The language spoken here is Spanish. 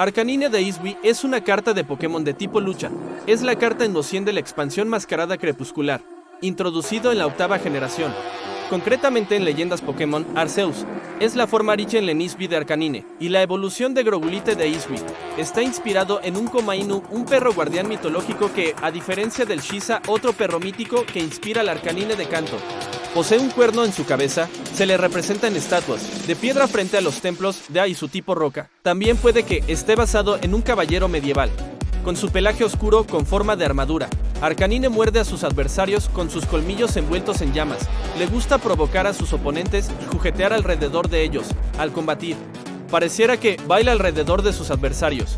Arcanine de Isui es una carta de Pokémon de tipo lucha. Es la carta en los 100 de la expansión Mascarada Crepuscular, introducido en la 8ª generación. Concretamente en Leyendas Pokémon, Arceus es la forma Richenlen Isui de Arcanine, y la evolución de Grogulite de Isui está inspirado en un Komainu, un perro guardián mitológico que, a diferencia del Shiza, otro perro mítico que inspira al Arcanine de Kanto. Posee un cuerno en su cabeza, se le representa en estatuas de piedra frente a los templos de y su tipo roca. También puede que esté basado en un caballero medieval, con su pelaje oscuro con forma de armadura. Arcanine muerde a sus adversarios con sus colmillos envueltos en llamas. Le gusta provocar a sus oponentes y juguetear alrededor de ellos, al combatir. Pareciera que baila alrededor de sus adversarios.